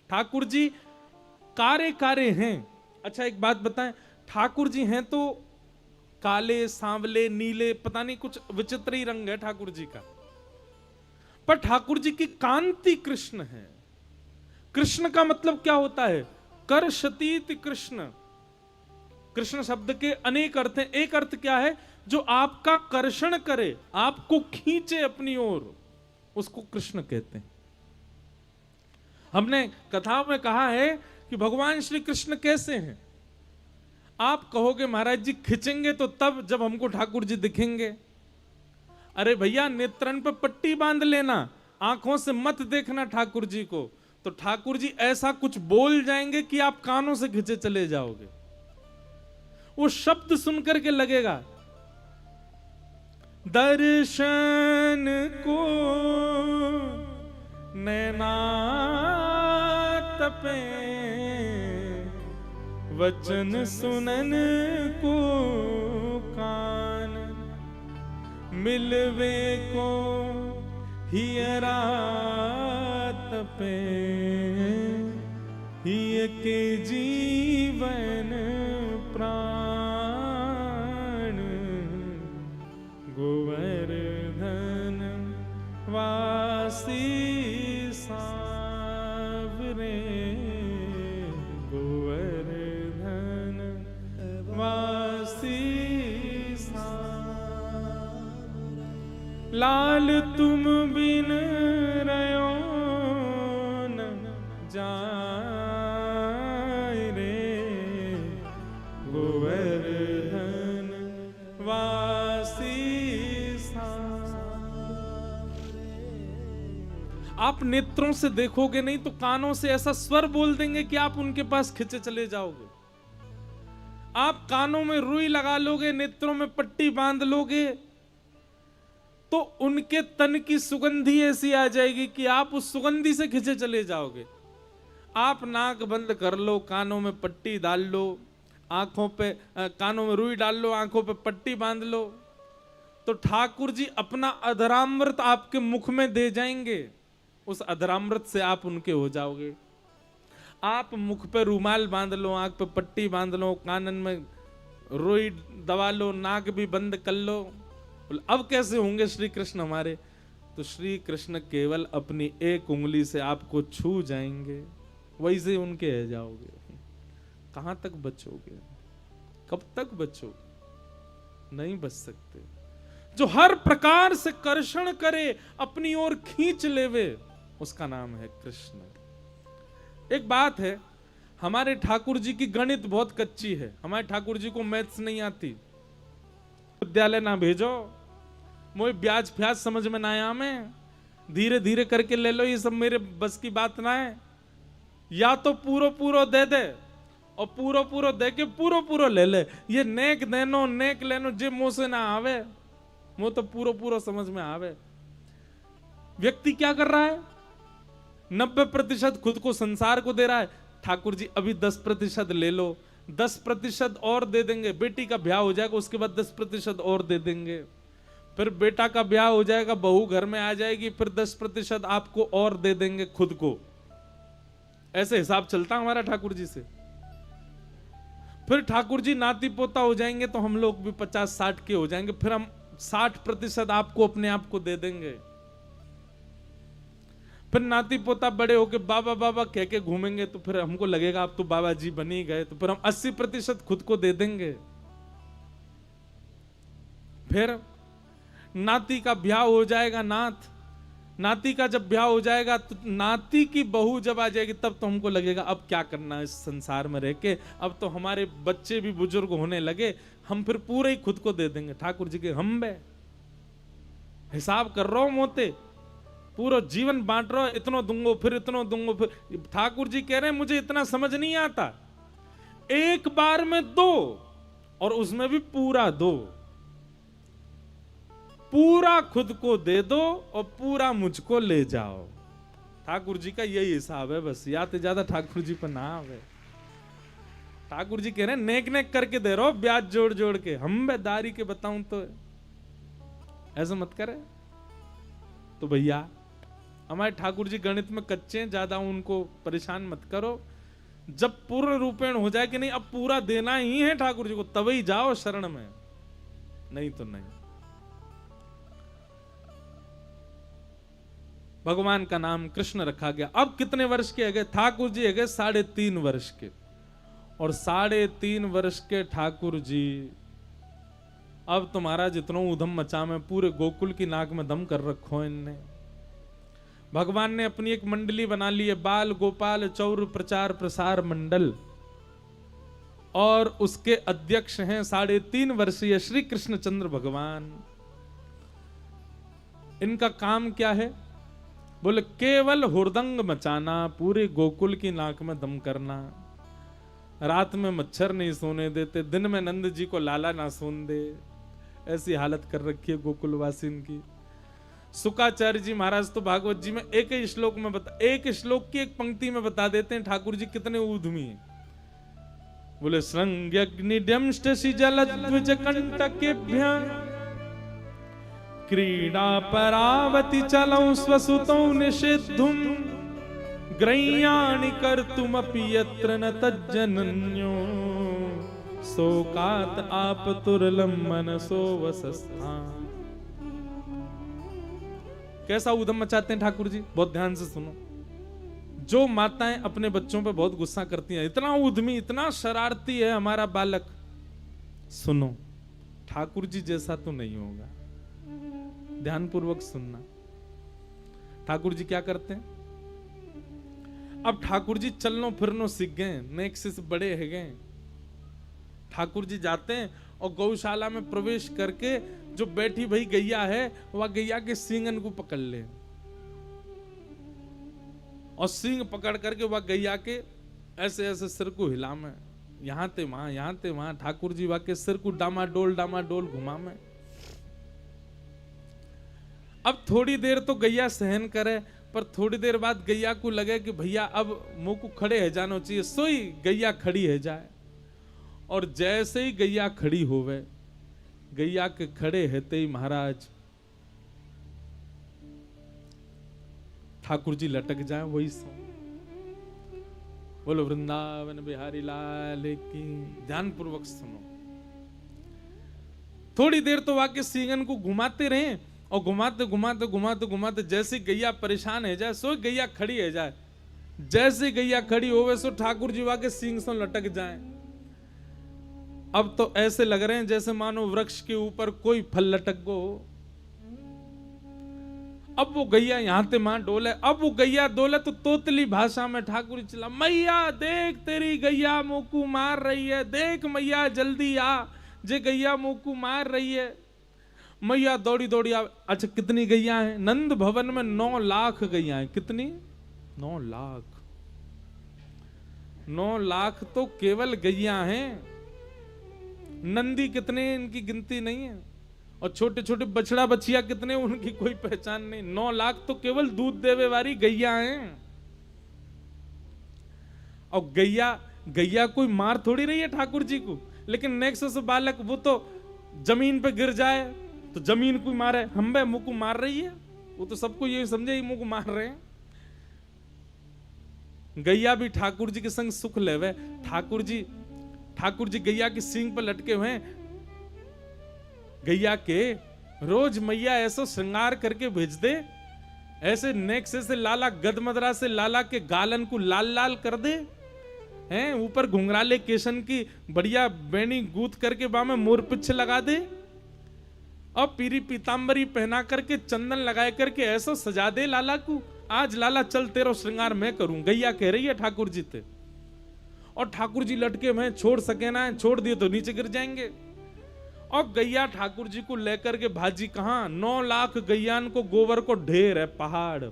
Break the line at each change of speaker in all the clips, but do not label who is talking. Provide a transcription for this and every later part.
ठाकुर जी कारे कारे हैं। अच्छा एक बात बताएं, ठाकुर जी हैं तो काले सांवले नीले, पता नहीं कुछ विचित्र ही रंग है ठाकुर जी का, पर ठाकुर जी की कांति कृष्ण है। कृष्ण का मतलब क्या होता है? कर्षतीत कृष्ण। कृष्ण शब्द के अनेक अर्थ हैं। एक अर्थ क्या है? जो आपका कर्षण करे, आपको खींचे अपनी ओर, उसको कृष्ण कहते हैं। हमने कथाओं में कहा है कि भगवान श्री कृष्ण कैसे हैं। आप कहोगे महाराज जी खींचेंगे तो तब जब हमको ठाकुर जी दिखेंगे। अरे भैया नेत्रन पे पट्टी बांध लेना, आंखों से मत देखना ठाकुर जी को, तो ठाकुर जी ऐसा कुछ बोल जाएंगे कि आप कानों से खींचे चले जाओगे। वो शब्द सुनकर के लगेगा दर्शन को नैना तपे, वचन सुनन को कान, मिलवे को हियरा तपे, हिय के जीवन प्राण, गोवर्धन वासी सावरे, गोवर्धन वासी सावरे। लाल तुम बिन रयो न जाय रे, गोवर्धन वासी सावरे। आप नेत्रों से देखोगे नहीं तो कानों से ऐसा स्वर बोल देंगे कि आप उनके पास खिंचे चले जाओगे। आप कानों में रुई लगा लोगे, नेत्रों में पट्टी बांध लोगे, तो उनके तन की सुगंधी ऐसी आ जाएगी कि आप उस सुगंधी से खिंचे चले जाओगे। आप नाक बंद कर लो, कानों में पट्टी डाल लो, आंखों पे कानों में रुई डाल लो, आंखों पे पट्टी बांध लो, तो ठाकुर जी अपना अधरामृत आपके मुख में दे जाएंगे। उस अधरामृत से आप उनके हो जाओगे। आप मुख पे रूमाल बांध लो, आंख पे पट्टी बांध लो, कानन में रुई दबा लो, नाक भी बंद कर लो, अब कैसे होंगे श्री कृष्ण हमारे? तो श्री कृष्ण केवल अपनी एक उंगली से आपको छू जाएंगे, वैसे उनके है जाओगे। कहां तक बचोगे? कब तक बचोगे? नहीं बच सकते। जो हर प्रकार से कर्षण करे, अपनी ओर खींच लेवे, उसका नाम है कृष्ण। एक बात है, हमारे ठाकुर जी की गणित बहुत कच्ची है। हमारे ठाकुर जी को मैथ्स नहीं आती। विद्यालय ना भेजो, मोए ब्याज फ्याज समझ में ना आया, मैं धीरे धीरे करके ले लो, ये सब मेरे बस की बात ना है। या तो पूरो पूरो दे दे, और पूरो पूरो दे के पूरो पूरो ले ले। ये नेक देनो नेक लेनो जे मुंह से ना आवे, मुंह तो पूरो पूरो समझ में आवे। व्यक्ति क्या कर रहा है? 90% खुद को संसार को दे रहा है। ठाकुर जी अभी 10% ले लो, 10% और दे देंगे। बेटी का ब्याह हो जाएगा, उसके बाद 10% और दे देंगे। फिर बेटा का ब्याह हो जाएगा, बहू घर में आ जाएगी, फिर 10% आपको और दे देंगे खुद को। ऐसे हिसाब चलता हमारा ठाकुर जी से। फिर ठाकुर जी नाती पोता हो जाएंगे तो हम लोग भी 50-60 के हो जाएंगे, फिर हम 60% आपको अपने आप को दे देंगे। फिर नाती पोता बड़े होके बाबा बाबा कह के घूमेंगे, तो फिर हमको लगेगा आप तो बाबा जी बन ही गए, तो फिर हम 80% खुद को दे देंगे। फिर नाती का ब्याह हो जाएगा, नाती का जब ब्याह हो जाएगा तो नाती की बहू जब आ जाएगी, तब तो हमको लगेगा अब क्या करना है इस संसार में रह के, अब तो हमारे बच्चे भी बुजुर्ग होने लगे, हम फिर पूरे ही खुद को दे देंगे। ठाकुर जी के हम बे हिसाब कर रहा हूं मोते, पूरा जीवन बांट रहा, इतनो दूंगो फिर इतनो दूंगो फिर। ठाकुर जी कह रहे हैं मुझे इतना समझ नहीं आता, एक बार में दो, और उसमें भी पूरा दो, पूरा खुद को दे दो और पूरा मुझको ले जाओ। ठाकुर जी का यही हिसाब है बस, याद ज्यादा ठाकुर जी पर ना आवे। ठाकुर जी कह रहे हैं नेक नेक करके दे रहो, ब्याज जोड़ जोड़ के। हम बेदारी के बताऊं तो ऐसा मत करे। तो भैया हमारे ठाकुर जी गणित में कच्चे हैं, ज्यादा उनको परेशान मत करो। जब पूर्ण रूपेण हो जाए कि नहीं अब पूरा देना ही है ठाकुर जी को, तभी जाओ शरण में, नहीं तो नहीं। भगवान का नाम कृष्ण रखा गया। अब कितने वर्ष के गए ठाकुर जी? गए 3.5 वर्ष के। और 3.5 वर्ष के ठाकुर जी अब तुम्हारा जितना उधम मचा में पूरे गोकुल की नाक में दम कर रखो इनने। भगवान ने अपनी एक मंडली बना ली है, बाल गोपाल चौर प्रचार प्रसार मंडल, और उसके अध्यक्ष हैं 3.5 वर्षीय श्री कृष्णचंद्र भगवान। इनका काम क्या है? बोले केवल हुरदंग मचाना, पूरे गोकुल की नाक में दम करना। रात में मच्छर नहीं सोने देते, दिन में नंद जी को लाला ना सोने दे, ऐसी हालत कर रखी है गोकुलवासी की। शुकाचार्य जी महाराज तो भागवत जी में एक ही श्लोक में एक श्लोक की एक पंक्ति में बता देते हैं ठाकुर जी कितने ऊधमी हैं। बोले श्रृंग्यग्निड्यंष्टि जलद्विज कंटकेभ्य क्रीडा परावति चलौ स्वसुतौ निषेद्धुम ग्रह्याणि कर्तुमपि यत्र न तज्जनन्यो शोकात् आपतुर्लम मनसो वसस्थान। कैसा उधम मचाते हैं ठाकुर जी? बहुत ध्यान से सुनो। जो माताएं अपने बच्चों पे बहुत गुस्सा करती हैं, इतना उद्यमी इतना शरारती है हमारा बालक, सुनो ठाकुर जी जैसा तो नहीं होगा। ध्यानपूर्वक सुनना। ठाकुर जी क्या करते हैं? अब ठाकुर जी चलनो फिरनो सीख गए, नेक्स्ट से बड़े है गए। ठाकुर जी जाते हैं और गौशाला में प्रवेश करके जो बैठी भाई गैया है वह गैया के सींगन को पकड़ ले और सींग पकड़ करके वह गैया के ऐसे ऐसे सिर को हिला में, यहां ते वहां ठाकुर जी वह के सिर को डामाडोल घुमा में। अब थोड़ी देर तो गैया सहन करे, पर थोड़ी देर बाद गैया को लगे कि भैया अब मुंह को खड़े है जाना चाहिए, सोई गैया खड़ी है जाए। और जैसे ही गैया खड़ी होवे, गैया के खड़े रहते ही महाराज ठाकुर जी लटक जाए वही सो। बोलो वृंदावन बिहारी लाल की। ध्यान पूर्वक सुनो। थोड़ी देर तो वाके सींगन को घुमाते रहे और घुमाते जैसे गैया परेशान है जाए सो गैया खड़ी है जाए। जैसे गैया खड़ी होवे सो ठाकुर जी वाके सींग सो लटक जाए। अब तो ऐसे लग रहे हैं जैसे मानो वृक्ष के ऊपर कोई फल लटक गो। अब वो गैया यहां ते मां डोले। अब वो गैया डोले तो तोतली भाषा में ठाकुर जी चला, मैया देख तेरी गैया मोकू मार रही है, देख मैया जल्दी आ, जे गैया मोकू मार रही है। मैया दौड़ी दौड़ी आ। अच्छा कितनी गैया हैं? नंद भवन में 9 लाख गैया हैं। कितनी? 9 लाख। 9 लाख तो केवल गैया हैं, नंदी कितने इनकी गिनती नहीं है, और छोटे छोटे बछड़ा बछिया कितने उनकी कोई पहचान नहीं। 9 लाख तो केवल दूध देवे वाली गैया हैं। और गैया कोई मार थोड़ी रही है ठाकुर जी को, लेकिन नेक्स्ट से बालक वो तो जमीन पे गिर जाए तो जमीन को मारे, हम बे मुंह को मार रही है, वो तो सबको ये समझे मुंह को मार रहे हैं। गैया भी ठाकुर जी के संग सुख लेवे। ठाकुर जी गैया की सींग पर लटके हुए हैं। गैया के रोज मैया ऐसा श्रृंगार करके भेज दे, ऐसे नेक से लाला गदमदरा से लाला के गालन को लाल लाल कर दे, हैं ऊपर घुंघराले केशन की बढ़िया बेनी गूंथ करके बा में मोर पिछ लगा दे, और पीरी पीतांबरी पहना करके चंदन लगाए करके ऐसा सजा दे लाला को। आज लाला चल तेरा श्रृंगार मैं करूं। गैया कह रही है ठाकुर जी ते, और ठाकुर जी लटके मैं छोड़ सके ना, छोड़ दिए तो नीचे गिर जाएंगे। और गैया ठाकुर जी को लेकर के भाजी कहां? 9 लाख गैयान को गोबर को ढेर है, पहाड़।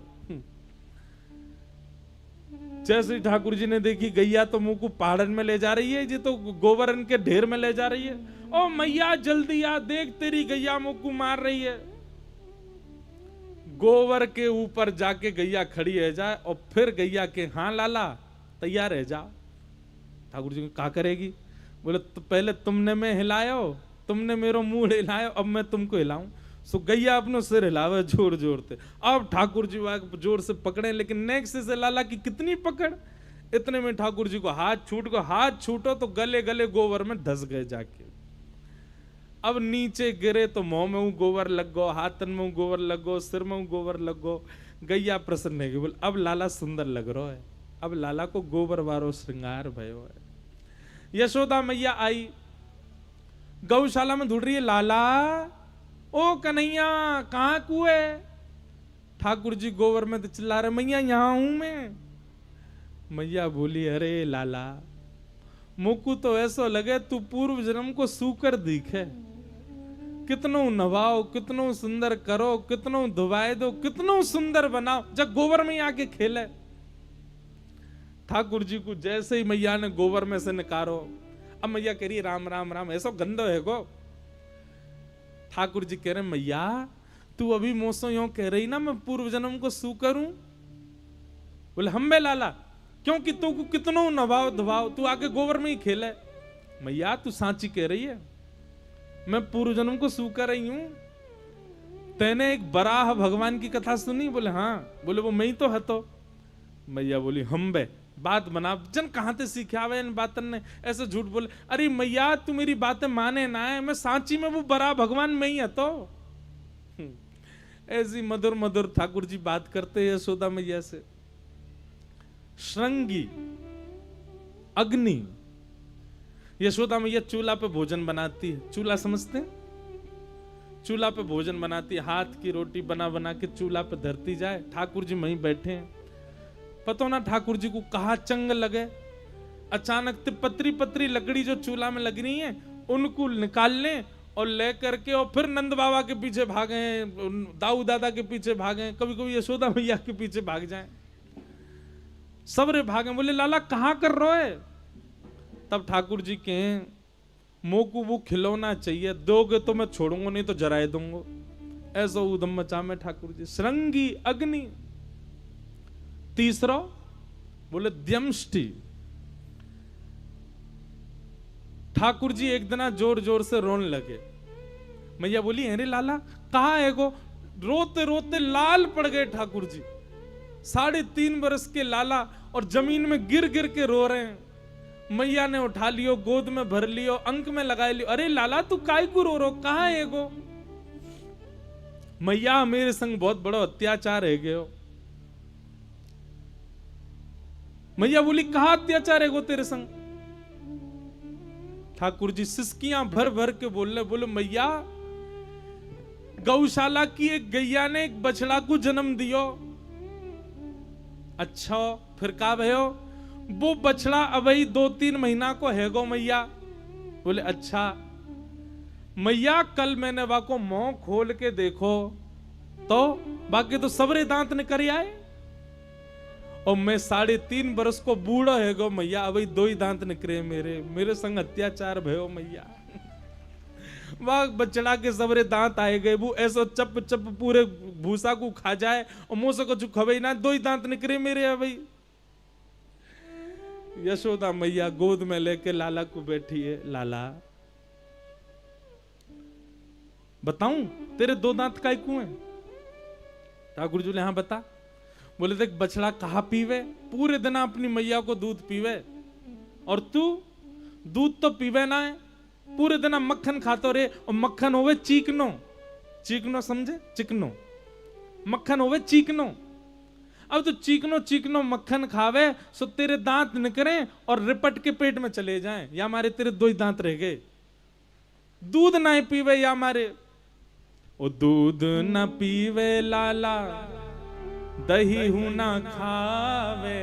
जैसे ठाकुर जी ने देखी गैया तो मुंह को पहाड़न में ले जा रही है, जी तो गोबरन के ढेर में ले जा रही है। ओ मैया जल्दी आ, देख तेरी गैया मुंह को मार रही है। गोबर के ऊपर जाके गैया खड़ी है जाए, और फिर गैया के हाँ लाला तैयार है जा। ठाकुर जी को क्या करेगी? बोले तो पहले तुमने मैं हिलायो, तुमने मेरो मुंह हिलायो, अब मैं तुमको हिलाऊं। सो गैया अपनो सिर हिलावे जोर जोर से। अब ठाकुर जी वहां जोर से पकड़े, लेकिन नेक्स्ट से लाला की कितनी पकड़, इतने में ठाकुर जी को हाथ छूटो तो गले गले गोबर में धस गए जाके। अब नीचे गिरे तो मुंह में गोबर लग गो, हाथन में गोबर लग गो, सिर में गोबर लग गो। गैया प्रसन्न है, बोल अब लाला सुंदर लग रहा है, अब लाला को गोबर वारो श्रृंगार भयो है। यशोदा मैया आई, गौशाला में ढूंढ रही है, लाला ओ कन्हैया कहाँ कुए। ठाकुर जी गोबर में तो चिल्ला रहे, मैया यहां हूं मैं। मैया बोली, अरे लाला मुकु तो ऐसा लगे तू पूर्व जन्म को सूकर दिखे, कितनो नवाओ, कितनो सुंदर करो, कितनो धुवाए दो, कितनो सुंदर बनाओ, जब गोबर में आके खेले। ठाकुर जी को जैसे ही मैया ने गोबर में से निकारो, अब मैया कह रही राम राम राम, ऐसा गंदो है गो। ठाकुर जी कह रहे, मैया तू अभी मोसो यो कह रही ना मैं पूर्व जन्म को सूकर हूं। बोले हम बे लाला, क्योंकि तू को कितनो नवाओ धवाओ, तू आके गोबर में ही खेले। मैया तू सांची कह रही है, मैं पूर्व जन्म को सूकर रही हूं। तेने एक बराह भगवान की कथा सुनी? बोले हाँ। बोले वो मैं ही तो हतो। मैया बोली हम बे बात बना, जन कहां से सीखावे इन बातन ने, ऐसे झूठ बोले। अरे मैया तू मेरी बातें माने ना है, मैं सांची में वो बराह भगवान में ही हतो। ऐसी मधुर मधुर ठाकुर जी बात करते हैं यशोदा मैया से। श्रृंगी अग्नि, यशोदा मैया चूल्हा पे भोजन बनाती है। चूल्हा समझते हैं? चूल्हा पे भोजन बनाती है, हाथ की रोटी बना बना के चूल्हा पे धरती जाए। ठाकुर जी वहीं बैठे हैं, पता ना ठाकुर जी को कहा चंग लगे, अचानक पतरी पतरी लकड़ी जो चूल्हा में लग रही है उनको निकाल लें और ले करके और फिर नंद बाबा के पीछे भागे, दाऊ दादा के पीछे भागे, कभी कभी यशोदा मैया के पीछे भाग जाएं, सबरे भागे। बोले लाला कहाँ कर रहे है? तब ठाकुर जी कहें मोकू वो खिलौना चाहिए, दोगे तो मैं छोड़ूंगा, नहीं तो जराए दूंगा। ऐसा उदम मचा में ठाकुर जी। श्रृंगी अग्नि। तीसरा बोले द्यमष्टि। ठाकुर जी एक दिन जोर जोर से रोने लगे। मैया बोली अरे लाला कहाँ है गो? रोते रोते लाल पड़ गए ठाकुर जी, 3.5 बरस के लाला, और जमीन में गिर गिर के रो रहे हैं। मैया ने उठा लियो, गोद में भर लियो, अंक में लगा लियो। अरे लाला तू काय को रो कहाँ है गो? मैया मेरे संग बहुत बड़ा अत्याचार है गयो। मैया बोली कहा अत्याचार है गो तेरे संग? ठाकुर जी सिसकियां भर भर के बोले मैया गौशाला की एक गैया ने एक बछड़ा को जन्म दियो। अच्छा फिर का भयो? वो बछड़ा अभी 2-3 महीना को है गो मैया। बोले अच्छा। मैया कल मैंने वाको मुंह खोल के देखो तो बाकी तो सबरे दांत निकल आए, और मैं 3.5 बरस को बूढ़ा है गो मैया, अभी 2 ही दांत निकले मेरे संग अत्याचार भयो मैया। वह बछड़ा के सबरे दांत आए गए, वो ऐसा चप चप पूरे भूसा को खा जाए और मुंह से कुछ खबे ना, 2 ही दांत निकले मेरे अभी। यशोदा मैया गोद में लेके लाला को बैठी है। लाला बताऊं तेरे 2 दांत काय को हैं? ठाकुर जी ने हाँ बता। बोले देख बछड़ा कहा पीवे, पूरे दिन अपनी मैया को दूध पीवे, और तू दूध तो पीवे ना है, पूरे दिन मक्खन खातो रे, और मक्खन होवे चीकनो। चीकनो समझे? चिकनो मक्खन होवे चीकनो। अब तो चीकनो चीकनो मक्खन खावे सो तेरे दांत निकरे और रिपट के पेट में चले जाएं, या हमारे तेरे 2 ही दांत रह गए। दूध ना पीवे या हमारे, ओ दूध न पीवे लाला, दही हूं ना खावे,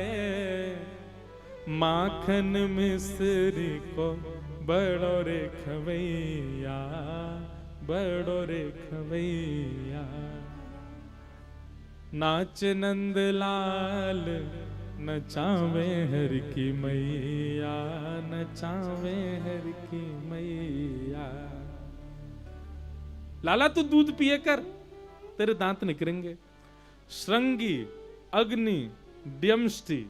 माखन मिश्री को बड़ो रे खवैया, बड़ो रे खवैया। नाच नंदलाल नचावे हर की मैया, नचावे हर की मैया। लाला तू दूध पिए कर, तेरे दांत निकलेंगे। श्रृंगी अग्नि द्यमष्टि,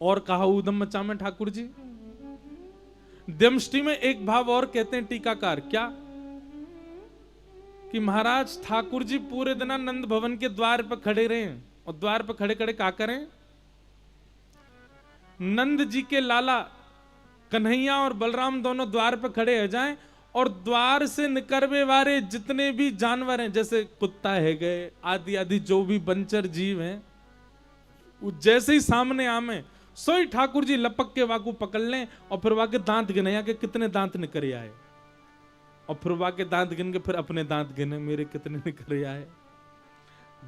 और कहा ऊधम मचा में ठाकुर जी। द्यमष्टि में एक भाव और कहते हैं टीकाकार, क्या? कि महाराज ठाकुर जी पूरे दिन नंद भवन के द्वार पर खड़े रहे, और द्वार पर खड़े खड़े क्या करें, नंद जी के लाला कन्हैया और बलराम दोनों द्वार पर खड़े हो जाएं, और द्वार से निकलवे वाले जितने भी जानवर हैं, जैसे कुत्ता है गए आदि आदि जो भी बंचर जीव हैं, वो जैसे ही सामने आमे सोई ठाकुर जी लपक के वाकू पकड़ लें, और फिर वाके दांत गिने के कितने दांत निकल आए, और फिर वाके दांत गिन के फिर अपने दांत गिने मेरे कितने निकल आए।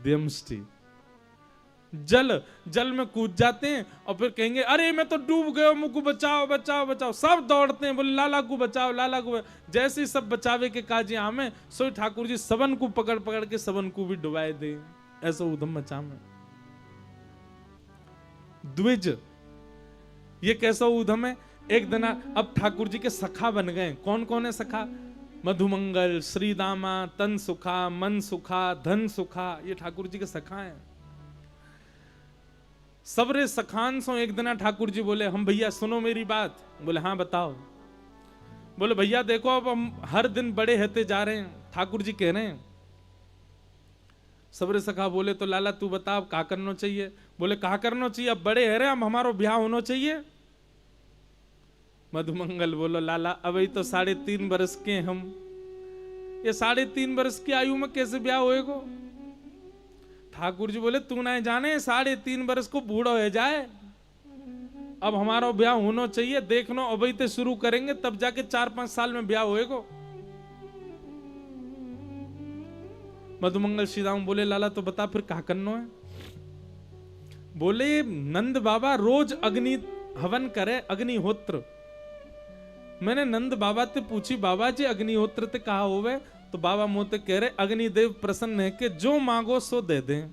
देमष्टि जल में कूद जाते हैं, और फिर कहेंगे अरे मैं तो डूब गया, मुझको बचाओ बचाओ बचाओ। सब दौड़ते हैं, बोले लाला को बचाओ लाला को। जैसे ही सब बचावे के काजे आमे सोई ठाकुर जी सबन को पकड़ पकड़ के सबन को भी डुबाए दे। ऐसा उधम मचा में द्विज, ये कैसा उधम है। एक दिन अब ठाकुर जी के सखा बन गए। कौन कौन है सखा? मधुमंगल, श्रीदामा, तन सुखा, मन सुखा, धन सुखा, ये ठाकुर जी के सखा हैं। सबरे सखान सो एक दिन ठाकुर जी बोले हम भैया सुनो मेरी बात। बोले हाँ बताओ। बोले भैया देखो अब हम हर दिन बड़े होते जा रहे हैं, ठाकुर जी कह रहे हैं। सबरे सखा बोले तो लाला तू बता अब क्या करना चाहिए। बोले कहा करना चाहिए, अब बड़े है रहे हम, हमारो ब्याह होना चाहिए। मधुमंगल बोलो लाला अभी तो 3.5 बरस के हम, ये 3.5 बरस की आयु में कैसे ब्याह होएगो। ठाकुर जी बोले तू ना जाने 3.5 बरस को बूढ़ा हो जाए, अब हमारा ब्याह होना चाहिए। देखना अभी तो शुरू करेंगे तब जाके 4-5 साल में ब्याह होएगो। मधुमंगल श्रीराम बोले लाला तो बता फिर क्या करना है। बोले नंद बाबा रोज अग्नि हवन करे, अग्निहोत्र। मैंने नंद बाबा ते पूछी बाबा जी अग्निहोत्र ते कहा होवे, तो बाबा मोते कह रहे अग्निदेव प्रसन्न है कि जो मांगो सो दे दें।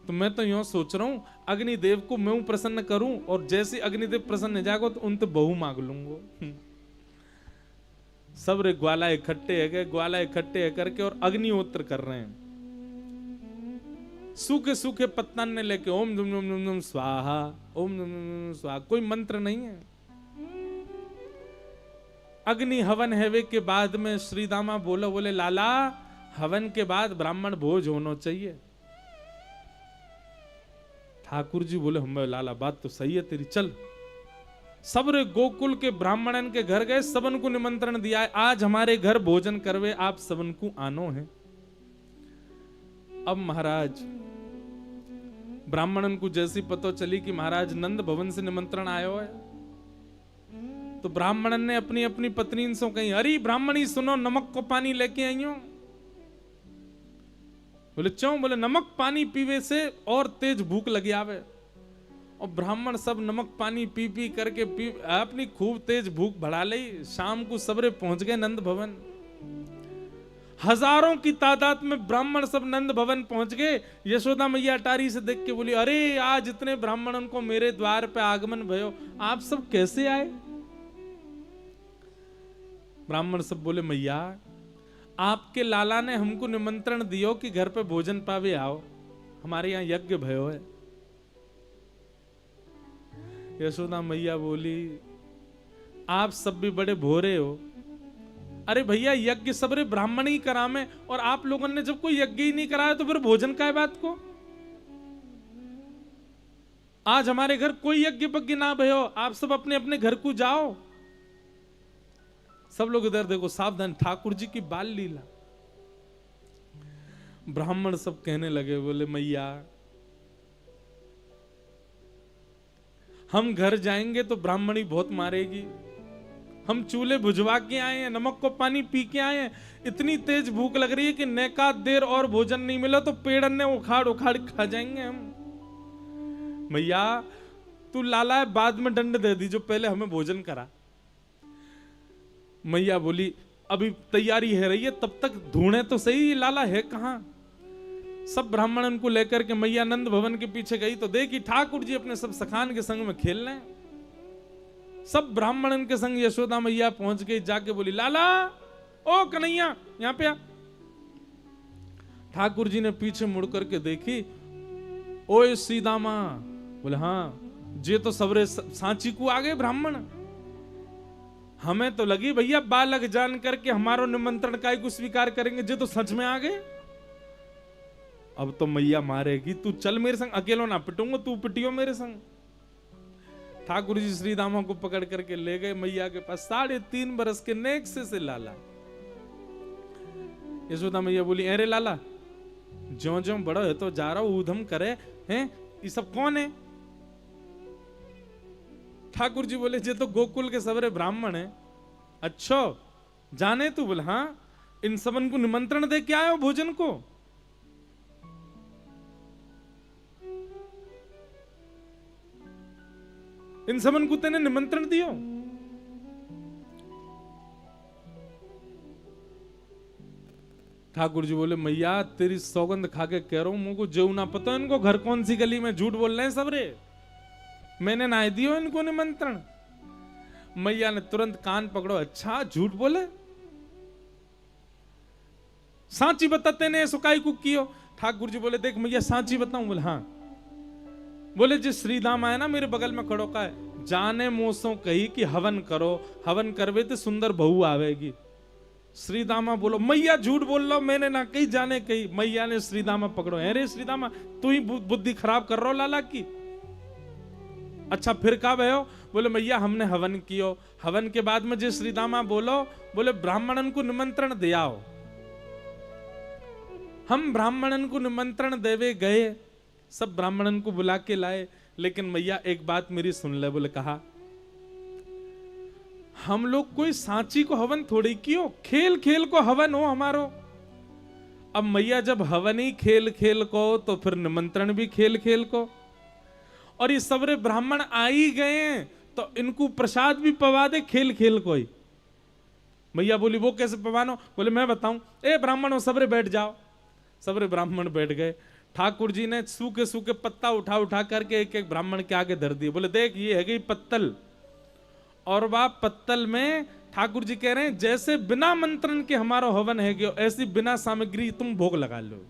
तो मैं तो यूं सोच रहा हूं अग्निदेव को मैं प्रसन्न करूं, और जैसे अग्निदेव प्रसन्न हो जाएगा तो उनसे बहु मांग लूंगा। सब रे ग्वाला इकट्ठे है गए, ग्वाला इकट्ठे है करके और अग्निहोत्र कर रहे हैं। सूखे सूखे पत्तन ने लेके ओम दुम दुम दुम दुम स्वाहा, ओम दुम दुम दुम स्वाहा, कोई मंत्र नहीं है। अग्नि हवन हैवे के बाद में श्रीदामा बोले लाला हवन के बाद ब्राह्मण भोज होना चाहिए। ठाकुर जी बोले हम लाला बात तो सही है तेरी, चल। सबरे गोकुल के ब्राह्मणन के घर गए, सबन को निमंत्रण दिया है आज हमारे घर भोजन करवे, आप सबन को आनो है। अब महाराज ब्राह्मणन को जैसी पता चली कि महाराज नंद भवन से निमंत्रण आयो है, तो ब्राह्मणन ने अपनी अपनी पत्नी से कही अरे ब्राह्मणी सुनो नमक को पानी लेके आई हो। बोले क्यों? बोले नमक पानी पीवे से और तेज भूख लगी आवे। और ब्राह्मण सब नमक पानी पी पी करके अपनी खूब तेज भूख बढ़ा ली। शाम को सबरे पहुंच गए नंद भवन। हजारों की तादाद में ब्राह्मण सब नंद भवन पहुंच गए। यशोदा मैया अटारी से देख के बोली अरे आज इतने ब्राह्मणों को मेरे द्वार पे आगमन भयो, आप सब कैसे आए? ब्राह्मण सब बोले मैया आपके लाला ने हमको निमंत्रण दियो कि घर पे भोजन पावे आओ, हमारे यहाँ यज्ञ भयो है। यशोदा मैया बोली आप सब भी बड़े भोरे हो। अरे भैया यज्ञ सबरे ब्राह्मण ही करामे, और आप लोगों ने जब कोई यज्ञ ही नहीं कराया तो फिर भोजन का बात को। आज हमारे घर कोई यज्ञ पज्ञ ना भयो, आप सब अपने अपने घर को जाओ। सब लोग इधर देखो सावधान, ठाकुर जी की बाल लीला। ब्राह्मण सब कहने लगे बोले मैया हम घर जाएंगे तो ब्राह्मणी बहुत मारेगी, हम चूल्हे बुझवा के आए हैं, नमक को पानी पी के आए हैं, इतनी तेज भूख लग रही है कि नेका देर और भोजन नहीं मिला तो पेड़ ने उखाड़ उखाड़ खा जाएंगे हम। मैया तू लाला है बाद में दंड दे दी, जो पहले हमें भोजन करा। मैया बोली अभी तैयारी है रही है, तब तक ढूंढे तो सही लाला है कहां। सब ब्राह्मणन को लेकर के मैया नंद भवन के पीछे गई तो देखी ठाकुर जी अपने सब सखान के संग में खेल रहे हैं। सब ब्राह्मणन के संग यशोदा मैया पहुंच गई, जाके बोली लाला ओ कन्हैया यहां पे आ। ठाकुर जी ने पीछे मुड़ करके देखी, ओए सीदामा। बोले हाँ जे तो सबरे सांची को आ गए ब्राह्मण। हमें तो लगी भैया बालक जान करके हमारो निमंत्रण का ही स्वीकार करेंगे, जे तो सच में आ गए। अब तो मैया मारेगी, तू चल मेरे संग, अकेलो ना पिटूंगा, तू पिटियो मेरे संग। ठाकुर जी श्री दामा को पकड़ करके ले गए मैया के पास। 3.5 बरस के नेक से लाला। यशोदा मैया बोली, अरे लाला ज्यो ज्यो बड़ा है तो जा रहा हूं, ऊधम करे हैं, ये सब कौन है? ठाकुर जी बोले, जे तो गोकुल के सबरे ब्राह्मण है। अच्छा जाने तू? बोले हाँ, इन सबन को निमंत्रण दे के आयो भोजन को। इन सबन को तेने निमंत्रण दियो? ठाकुर जी बोले, मैया तेरी सौगंध खा के कह रहा हूं, मुझको जो ना पता इनको घर कौन सी गली में झूठ बोल रहे हैं सबरे, मैंने ना दियो इनको निमंत्रण। मैया ने तुरंत कान पकड़ो, अच्छा झूठ बोले, सांची बताते ने सुकाई को कियो। ठाकुर जी बोले, देख मैया सांची बताऊं? बोले हाँ। बोले, जिस श्रीदाम आए ना मेरे बगल में खड़ो का है, जाने मोसों कही कि हवन करो, हवन करवे तो सुंदर बहू आवेगी। श्रीदामा बोलो, मैया झूठ बोल लो, मैंने ना कही, जाने कही। मैया ने श्रीदामा पकड़ो, अरे श्रीदामा तू ही बुद्धि खराब कर रहा हो लाला की। अच्छा फिर कब है? बोले मैया हमने हवन कियो, हवन के बाद में जो श्रीदामा बोलो, बोले ब्राह्मणन को निमंत्रण दे आओ। हम ब्राह्मणन को निमंत्रण देवे गए, सब ब्राह्मणन को बुला के लाए, लेकिन मैया एक बात मेरी सुन ले। बोले कहा, हम लोग कोई सांची को हवन थोड़ी कियो, खेल खेल को हवन हो हमारो। अब मैया जब हवन ही खेल खेल को, तो फिर निमंत्रण भी खेल खेल को। और ये सबरे ब्राह्मण आ ही गए तो इनको प्रसाद भी पवा दे खेल खेल को ही। मैया बोली, वो कैसे पवानो? बोले मैं बताऊं, ए ब्राह्मणों सबरे बैठ जाओ। सबरे ब्राह्मण बैठ गए। ठाकुर जी ने सूखे सूखे पत्ता उठा उठा करके एक एक ब्राह्मण के आगे धर दिए। बोले देख ये है गई पत्तल, और वह पत्तल में ठाकुर जी कह रहे हैं जैसे बिना मंत्रण के हमारा हवन है गयो, ऐसी बिना सामग्री तुम भोग लगा लो।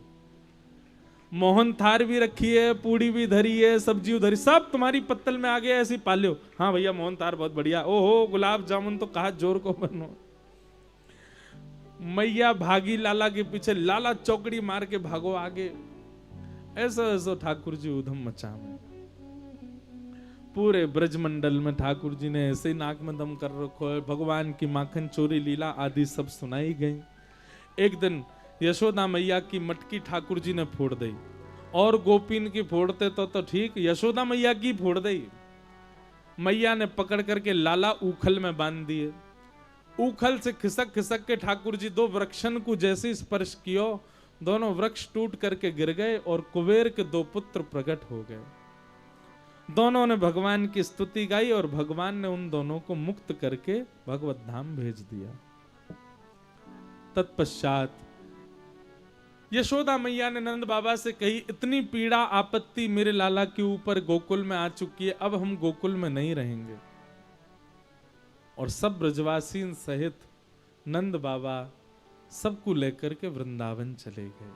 मोहन थार भी रखी है, पूड़ी भी धरी है, सब्जी उधरी, सब तुम्हारी पत्तल में आ गया, ऐसी पाल्यो। हाँ भैया मोहन थार बहुत बढ़िया, ओहो गुलाब जामुन तो कहा जोर को बनो। मैया भागी लाला के पीछे, लाला चौकड़ी मार के भागो आगे। ऐसा ऐसा ठाकुर जी उधम मचा में। पूरे ब्रजमंडल में ठाकुर जी ने ऐसे ही नाक में दम कर रखो है। भगवान की माखन चोरी लीला आदि सब सुनाई गई। एक दिन यशोदा मैया की मटकी ठाकुर जी ने फोड़ दी, और गोपीन की फोड़ते तो ठीक, यशोदा मैया की फोड़ दी। मैया ने पकड़ करके लाला उखल में बांध दिए। उखल से खिसक खिसक के ठाकुर जी 2 वृक्षन को जैसे स्पर्श कियो, दोनों वृक्ष टूट करके गिर गए और कुबेर के 2 पुत्र प्रकट हो गए। दोनों ने भगवान की स्तुति गाई और भगवान ने उन दोनों को मुक्त करके भगवत धाम भेज दिया। तत्पश्चात यशोदा मैया ने नंद बाबा से कही, इतनी पीड़ा आपत्ति मेरे लाला के ऊपर गोकुल में आ चुकी है, अब हम गोकुल में नहीं रहेंगे। और सब ब्रजवासी सहित नंद बाबा सबको लेकर के वृंदावन चले गए।